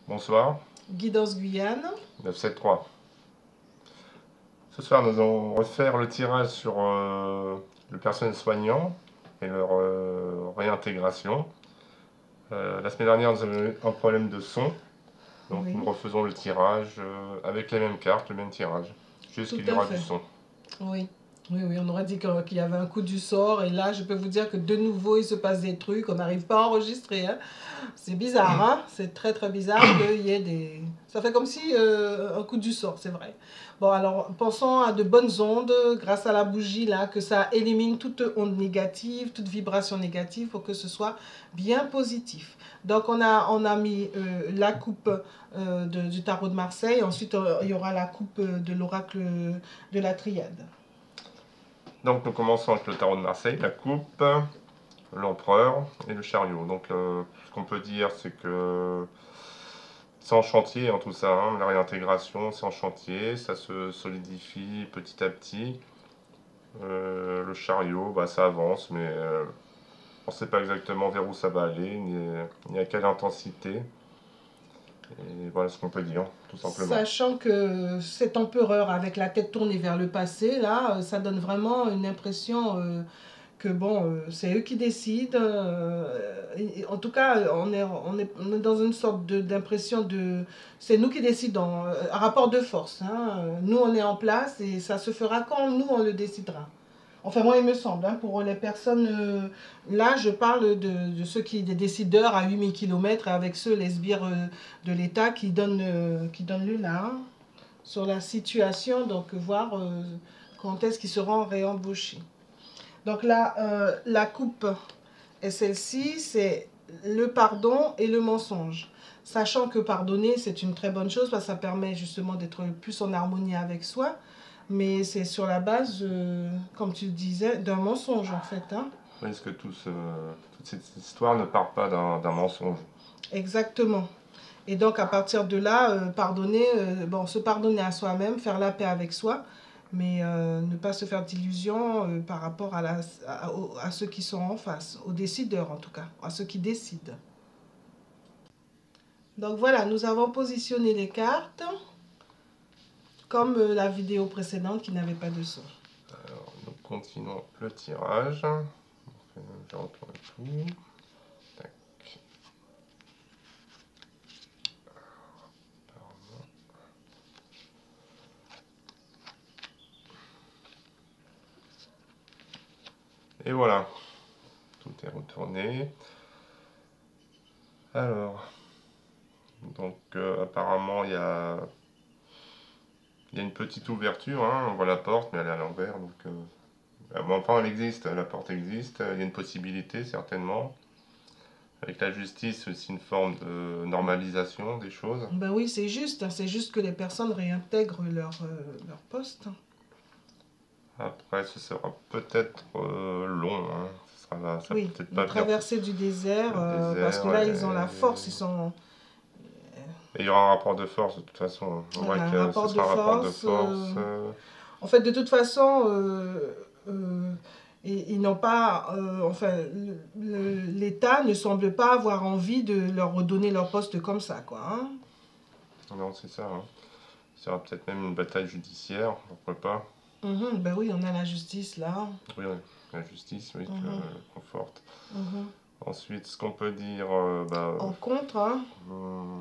Bonsoir, Guidance Guyane. 973. Ce soir, nous allons refaire le tirage sur le personnel soignant et leur réintégration. La semaine dernière, nous avons eu un problème de son, donc Oui, nous refaisons le tirage avec les mêmes cartes, le même tirage, juste tout qu'il y à aura du fait. son. Oui. Oui, oui, on aurait dit qu'il y avait un coup du sort. Et là, je peux vous dire que de nouveau, il se passe des trucs. On n'arrive pas à enregistrer, hein. C'est bizarre, hein. C'est très, très bizarre qu'il y ait des... Ça fait comme si un coup du sort, c'est vrai. Bon, alors, pensons à de bonnes ondes, grâce à la bougie, là, que ça élimine toute onde négative, toute vibration négative, pour que ce soit bien positif. Donc, on a mis la coupe du tarot de Marseille. Ensuite, il y aura la coupe de l'oracle de la triade. Donc nous commençons avec le tarot de Marseille, la coupe, l'empereur et le chariot. Donc ce qu'on peut dire, c'est que c'est en chantier, hein, tout ça, hein. La réintégration, c'est en chantier, ça se solidifie petit à petit. Le chariot, bah, ça avance, mais on ne sait pas exactement vers où ça va aller, ni à quelle intensité. Et voilà ce qu'on peut dire, tout simplement. Sachant que cet empereur avec la tête tournée vers le passé, là, ça donne vraiment une impression que bon, c'est eux qui décident. En tout cas, on est dans une sorte d'impression de... C'est nous qui décidons, un rapport de force, hein. Nous, on est en place et ça se fera quand nous, on le décidera. Enfin, moi, il me semble, hein, pour les personnes... là, je parle de ceux des décideurs à 8000 km avec ceux, les sbires de l'État qui donnent le là, hein, sur la situation, donc voir quand est-ce qu'ils seront réembauchés. Donc là, la coupe est celle-ci, c'est le pardon et le mensonge. Sachant que pardonner, c'est une très bonne chose parce que ça permet justement d'être plus en harmonie avec soi. Mais c'est sur la base, comme tu le disais, d'un mensonge en fait, hein. Est-ce que toute cette histoire ne part pas d'un mensonge? Exactement. Et donc à partir de là, pardonner, bon, se pardonner à soi-même, faire la paix avec soi, mais ne pas se faire d'illusions par rapport à ceux qui sont en face, aux décideurs en tout cas, à ceux qui décident. Donc voilà, nous avons positionné les cartes comme la vidéo précédente qui n'avait pas de son. Alors, nous continuons le tirage. Je retourne tout. Tac. Et voilà, tout est retourné. Alors, donc apparemment il y a une petite ouverture, hein, on voit la porte, mais elle est à l'envers. Donc, bon, enfin, elle existe, la porte existe, il y a une possibilité certainement. Avec la justice, c'est aussi une forme de normalisation des choses. Ben oui, c'est juste, hein, c'est juste que les personnes réintègrent leur poste. Après, ce sera peut-être long, hein. Ça Oui, peut-être la pas venir tout traversée du désert, le parce que désert. là, ils ont la force, ils sont... Et il y aura un rapport de force de toute façon. On voit Voilà, un que ce rapport de sera un rapport de force. force. En fait, de toute façon, ils n'ont pas... enfin, l'État ne semble pas avoir envie de leur redonner leur poste comme ça, quoi, hein. Non, c'est ça, hein. Il y aura peut-être même une bataille judiciaire, pourquoi pas. Ben oui, on a la justice, là. Oui, oui, la justice, oui, qui Mhm, conforte. mhm. Ensuite, ce qu'on peut dire, bah, En contre, hein,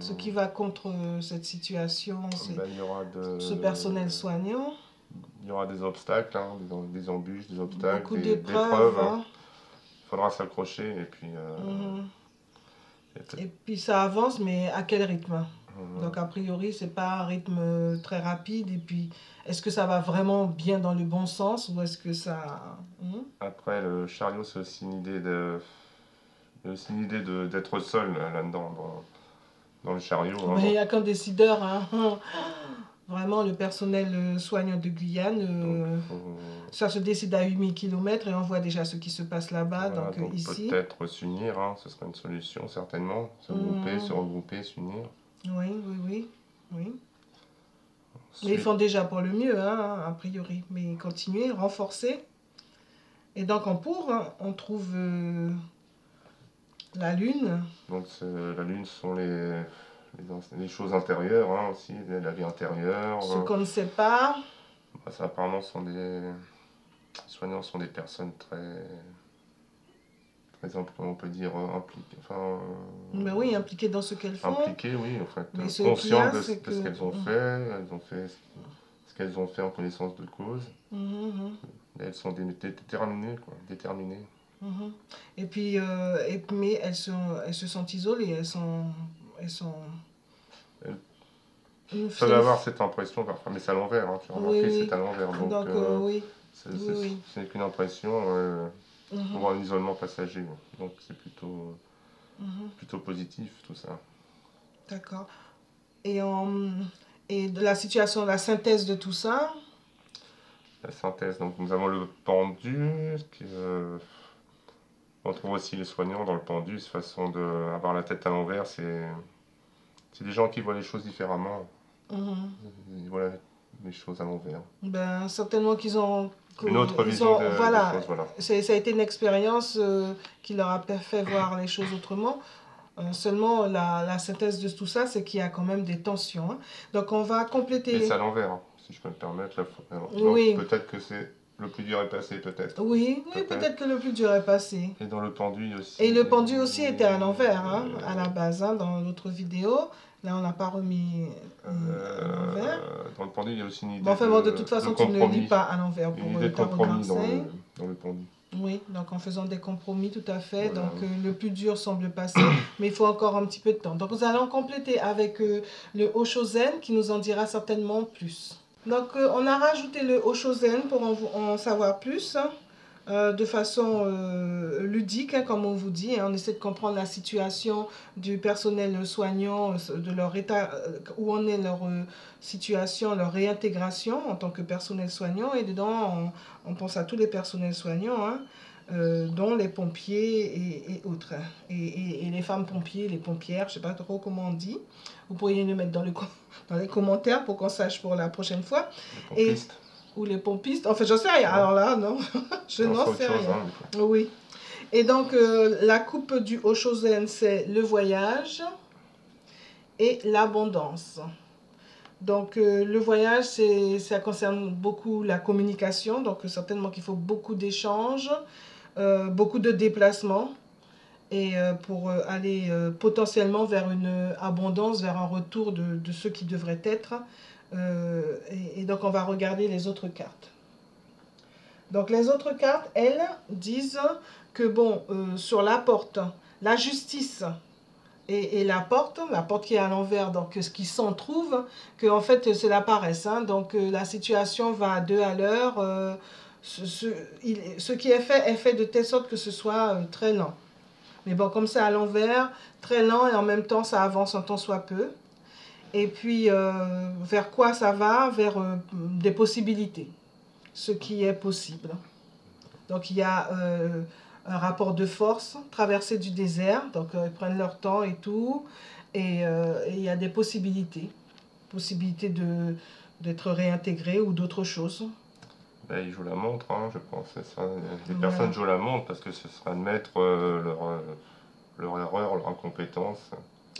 ce qui hum, va contre cette situation, c'est bah, il y aura ce personnel soignant. il y aura des obstacles, hein, des embûches, des obstacles, Beaucoup des épreuves, d'épreuves, hein. hein. Il faudra s'accrocher et puis Mhm. et peut-être, Et puis ça avance, mais à quel rythme? hum, Donc a priori, c'est pas un rythme très rapide. Et puis, est-ce que ça va vraiment bien dans le bon sens ou est-ce que ça... après le chariot, c'est aussi d'être seul là-dedans, dans le chariot, hein, Mais il donc, n'y a qu'un décideur, hein. Vraiment, le personnel soignant de Guyane, donc faut, ça se décide à 8000 km et on voit déjà ce qui se passe là-bas, voilà, donc donc ici. peut-être s'unir, hein, ce serait une solution certainement, se Mhm. regrouper, s'unir. Oui, oui, oui, oui. Mais ils Ensuite, font déjà pour le mieux, hein, a priori. Mais continuer, renforcer. Et donc en pour, hein, on trouve la Lune. donc la Lune, ce sont les c'est des choses intérieures hein, aussi, la vie intérieure. Ce qu'on ne sait pas. Ça, apparemment, les soignants sont des personnes très on peut dire, impliquées. Enfin, Mais oui, impliquées dans ce qu'elles font. impliquées, oui, en fait. Mais ce qu'il y Conscientes a, de c'est ce que... qu'elles ont fait. Elles ont fait ce qu'elles ont fait en connaissance de cause. Et elles sont déterminées, quoi. Déterminées. Et puis, mais elles se sentent isolées. Elles peuvent avoir cette impression parfois, mais c'est à l'envers, hein, tu as remarqué, oui, c'est à l'envers. Donc, oui. ce Oui. n'est qu'une impression pour un isolement passager. Donc, c'est plutôt positif tout ça. D'accord. Et de la situation, la synthèse de tout ça? La synthèse, donc nous avons le pendu, on trouve aussi les soignants dans le pendu, cette façon d'avoir la tête à l'envers, c'est des gens qui voient les choses différemment. Ils voient les choses à l'envers. Ben, certainement qu'ils ont... Une autre vision des choses, voilà. Ça a été une expérience qui leur a fait voir les choses autrement. Seulement, la synthèse de tout ça, c'est qu'il y a quand même des tensions. Hein. Donc, on va compléter... Mais c'est à l'envers, hein, si je peux me permettre. Oui. Peut-être que c'est le plus dur est passé, peut-être. Oui, peut-être que le plus dur est passé. Et dans le pendu aussi. Et le pendu aussi était à l'envers, hein, à la base, hein, dans l'autre vidéo. Là, on n'a pas remis à l'envers. Dans le pendu, il y a aussi une idée de toute façon, tu ne lis pas à l'envers pour le tarot de compromis Marseille. dans le pendu. Oui, donc en faisant des compromis, tout à fait. Voilà. Donc, le plus dur semble passer, mais il faut encore un petit peu de temps. Donc, nous allons compléter avec le Oshozen qui nous en dira certainement plus. Donc, on a rajouté le Oshozen pour en savoir plus. De façon ludique, hein, comme on vous dit. Hein, on essaie de comprendre la situation du personnel soignant, de leur état, où en est leur situation, leur réintégration en tant que personnel soignant. Et dedans, on pense à tous les personnels soignants, hein, dont les pompiers et autres. Et les femmes pompiers, les pompières, je ne sais pas trop comment on dit. Vous pourriez le mettre dans les commentaires pour qu'on sache pour la prochaine fois. Les pompistes. Ou les pompistes. En fait, j'en sais rien. Ouais. Alors là, non. Je n'en sais rien. Hein, oui. Et donc, la coupe du Oshozen, c'est le voyage et l'abondance. Donc, le voyage, ça concerne beaucoup la communication. Donc, certainement qu'il faut beaucoup d'échanges, beaucoup de déplacements. Et pour aller potentiellement vers une abondance, vers un retour de ce qui devrait être. Et donc, on va regarder les autres cartes. Donc, les autres cartes, elles, disent que, bon, sur la porte, la justice et la porte qui est à l'envers, donc ce qui s'en trouve, que en fait, c'est la paresse. Hein, donc, la situation va à 2 à l'heure. Ce qui est fait de telle sorte que ce soit très lent. Mais bon, comme c'est à l'envers, très lent et en même temps, ça avance un tant soit peu. Et puis, vers quoi ça va? Vers des possibilités, ce qui est possible. Donc, il y a un rapport de force, traversée du désert, donc ils prennent leur temps et tout, et il y a des possibilités d'être réintégrés ou d'autres choses. Ben, ils jouent la montre, hein, je pense. Les personnes jouent la montre parce que ce sera admettre leur erreur, leur incompétence.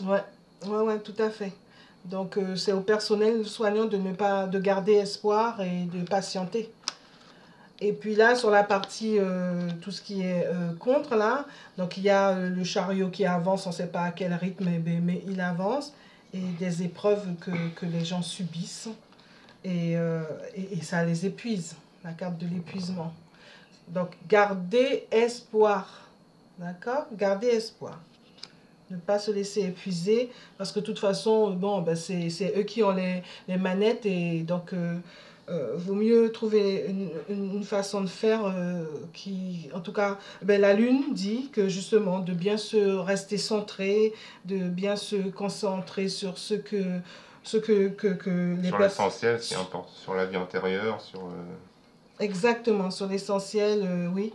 Ouais, tout à fait. Donc, c'est au personnel soignant de garder espoir et de patienter. Et puis là, sur la partie, tout ce qui est contre, là, donc il y a le chariot qui avance, on ne sait pas à quel rythme, mais il avance, et des épreuves que les gens subissent, et ça les épuise, la carte de l'épuisement. Donc, garder espoir, d'accord? Garder espoir. Ne pas se laisser épuiser, parce que de toute façon, bon, ben c'est eux qui ont les manettes, et donc vaut mieux trouver une façon de faire qui, en tout cas, ben, la lune dit que justement, de bien se rester centré, de bien se concentrer sur ce que les sur l'essentiel, ce qui importe, sur la vie intérieure, sur... Exactement, sur l'essentiel, oui.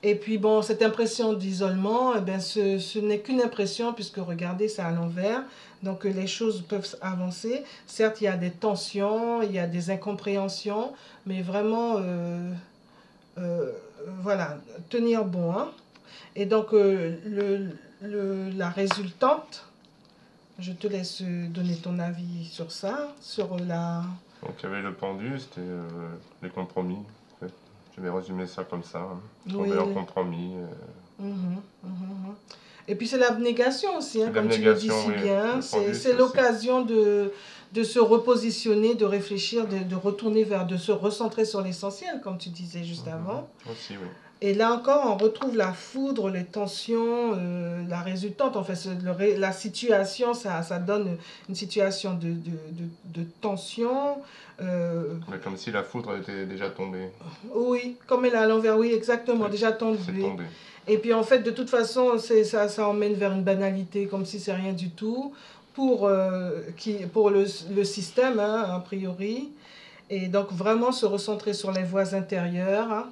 Et puis, bon, cette impression d'isolement, eh bien, ce n'est qu'une impression, puisque regardez, c'est à l'envers. Donc, les choses peuvent avancer. Certes, il y a des tensions, il y a des incompréhensions, mais vraiment, voilà, tenir bon. Hein. Et donc, la résultante, Je te laisse donner ton avis sur ça, sur la... Donc il y avait le pendu, c'était les compromis. En fait. Je vais résumer ça comme ça. Hein. Oui. Trouver un compromis. Et puis c'est l'abnégation aussi, hein, comme tu le dis si oui. bien. C'est l'occasion de se repositionner, de réfléchir, de retourner vers, de se recentrer sur l'essentiel, comme tu disais juste avant. Aussi, oui. Et là encore, on retrouve la foudre, les tensions, la résultante. En fait, la situation, ça donne une situation de tension. Mais comme si la foudre était déjà tombée. Oui, comme elle est à l'envers, oui, exactement, Oui, déjà tombée. C'est tombé. Et puis en fait, de toute façon, ça emmène vers une banalité, comme si c'est rien du tout, pour le système, hein, a priori. Et donc vraiment se recentrer sur les voies intérieures, hein,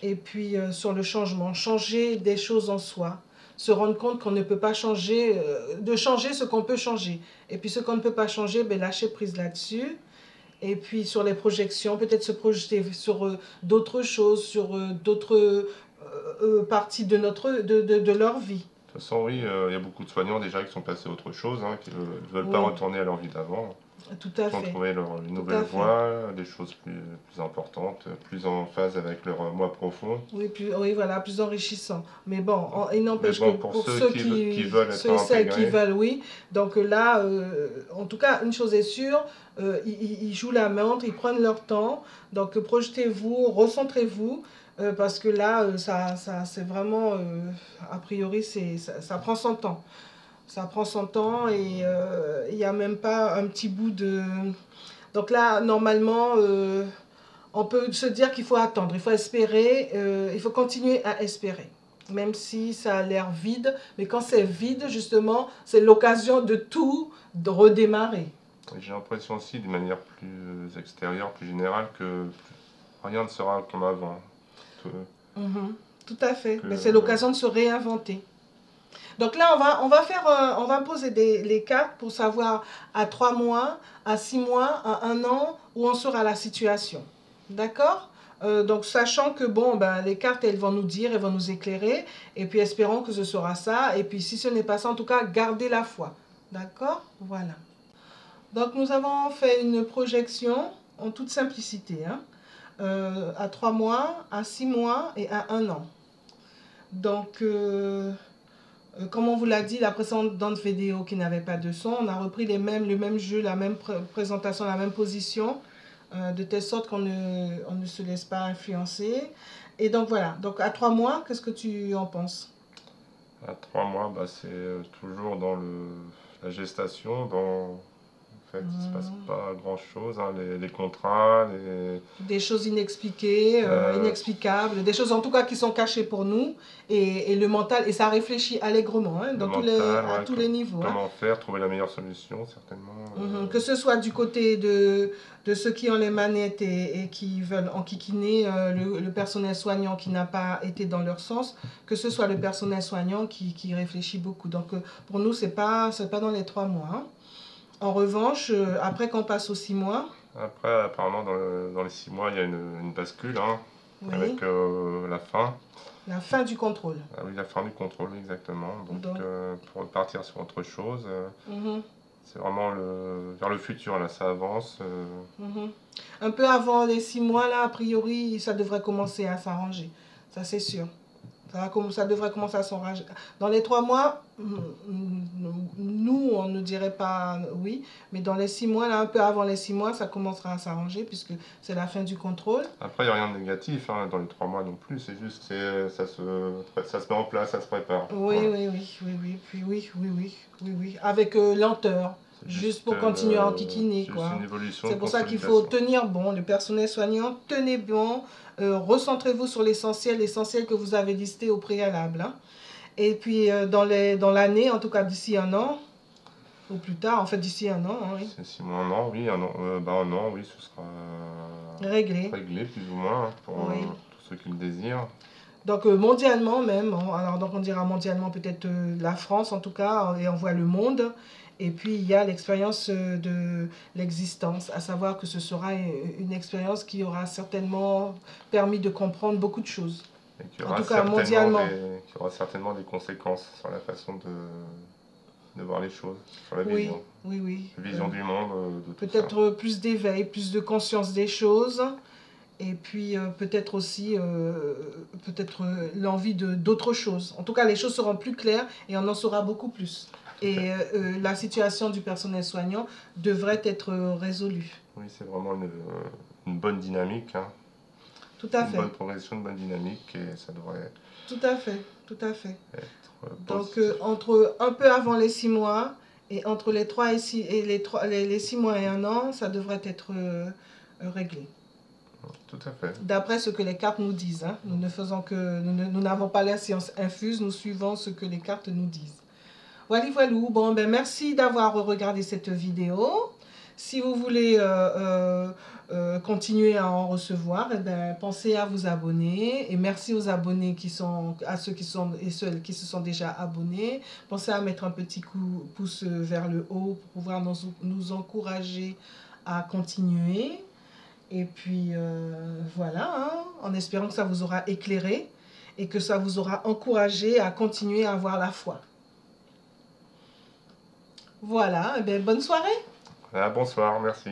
et puis sur le changement, changer des choses en soi, se rendre compte qu'on ne peut pas changer, de changer ce qu'on peut changer. Et puis ce qu'on ne peut pas changer, ben, lâcher prise là-dessus. Et puis sur les projections, peut-être se projeter sur d'autres choses, sur d'autres parties de leur vie. De toute façon, oui, il y a beaucoup de soignants déjà qui sont passés à autre chose, hein, qui ne veulent pas retourner à leur vie d'avant. Tout à Qui ont fait. trouvé une nouvelle voie, des choses plus importantes, plus en phase avec leur moi profond. Oui, oui, voilà, plus enrichissant. Mais bon, il n'empêche bon, que pour ceux qui veulent être ceux et celles intégrés, qui veulent, oui. Donc là, en tout cas, une chose est sûre, ils jouent la montre, ils prennent leur temps. Donc projetez-vous, recentrez-vous. Parce que là, c'est vraiment, a priori, ça prend son temps. Ça prend son temps et il n'y a même pas un petit bout de... Donc là, normalement, on peut se dire qu'il faut attendre, il faut espérer, il faut continuer à espérer. Même si ça a l'air vide, mais quand c'est vide, justement, c'est l'occasion de tout de redémarrer. J'ai l'impression aussi, d'une manière plus extérieure, plus générale, que rien ne sera comme avant. Tout à fait, mais c'est l'occasion de se réinventer. Donc là, on va poser les cartes pour savoir à 3 mois, à 6 mois, à 1 an, où en sera la situation. D'accord? Donc sachant que bon, ben, les cartes, elles vont nous dire, elles vont nous éclairer, et puis espérons que ce sera ça, et puis si ce n'est pas ça, en tout cas, gardez la foi. D'accord? Voilà. Donc nous avons fait une projection en toute simplicité, hein, à 3 mois, à 6 mois et à 1 an. Donc... comme on vous l'a dit, la précédente vidéo qui n'avait pas de son, on a repris le même jeu, la même présentation, la même position, de telle sorte qu'on ne se laisse pas influencer. Et donc voilà, donc à 3 mois, qu'est-ce que tu en penses? À 3 mois, bah, c'est toujours dans la gestation, en fait, il ne se passe pas grand-chose, hein, les contrats, des choses inexpliquées, inexplicables, des choses en tout cas qui sont cachées pour nous, et le mental, et ça réfléchit allègrement, hein, à tous les niveaux. Comment faire, trouver la meilleure solution, certainement. Que ce soit du côté de ceux qui ont les manettes et qui veulent enquiquiner le personnel soignant qui n'a pas été dans leur sens, que ce soit le personnel soignant qui réfléchit beaucoup. Donc pour nous, c'est pas dans les 3 mois. Hein. En revanche, après qu'on passe aux 6 mois... Après, apparemment, dans les 6 mois, il y a une bascule, hein, oui. Avec la fin. La fin du contrôle. Ah oui, la fin du contrôle, exactement. Donc pour repartir sur autre chose, c'est vraiment vers le futur, là, ça avance. Un peu avant les 6 mois, là, a priori, ça devrait commencer à s'arranger. Ça, c'est sûr. Ça devrait commencer à s'enrager. Dans les 3 mois, nous, on ne dirait pas oui, mais dans les 6 mois, là, un peu avant les 6 mois, ça commencera à s'arranger puisque c'est la fin du contrôle. Après, il n'y a rien de négatif hein, dans les 3 mois non plus, c'est juste que ça se met en place, ça se prépare. Oui, voilà. oui, avec lenteur. Juste pour continuer à enquiquiner, quoi. C'est pour ça qu'il faut tenir bon, le personnel soignant, tenez bon, recentrez-vous sur l'essentiel que vous avez listé au préalable. Hein. Et puis dans l'année, en tout cas d'ici 1 an, ou plus tard, en fait d'ici 1 an, hein, oui. D'ici un an, oui, un an, oui, ce sera réglé plus ou moins, hein, pour tous ceux qui le désirent. Donc mondialement même, alors donc on dira mondialement peut-être la France en tout cas, et on voit le monde. Et puis il y a l'expérience de l'existence, à savoir que ce sera une expérience qui aura certainement permis de comprendre beaucoup de choses. Et en tout cas mondialement. Qui aura certainement des conséquences sur la façon de voir les choses, sur la Oui, vision. oui, oui. La vision du monde, de tout ça. Peut-être plus d'éveil, plus de conscience des choses. Et puis peut-être aussi peut-être l'envie de d'autres choses. En tout cas, les choses seront plus claires et on en saura beaucoup plus. Et la situation du personnel soignant devrait être résolue. Oui, c'est vraiment une bonne dynamique, hein. Tout à Une fait. bonne progression, une bonne dynamique, et ça devrait Tout à fait. Tout à fait. être Donc positif. entre un peu avant les 6 mois et entre les 3 et 6, et les 6 mois et 1 an, ça devrait être réglé. Tout à fait. D'après ce que les cartes nous disent. Hein. Nous ne faisons que, nous n'avons pas la science infuse, nous suivons ce que les cartes nous disent. Voilà, voilà. Bon, ben merci d'avoir regardé cette vidéo. Si vous voulez continuer à en recevoir, eh ben, pensez à vous abonner. Et merci aux abonnés à ceux qui sont et ceux qui se sont déjà abonnés. Pensez à mettre un petit pouce vers le haut pour pouvoir nous encourager à continuer. Et puis voilà, hein, en espérant que ça vous aura éclairé et que ça vous aura encouragé à continuer à avoir la foi. Voilà, eh bien, bonne soirée. Voilà, bonsoir, merci.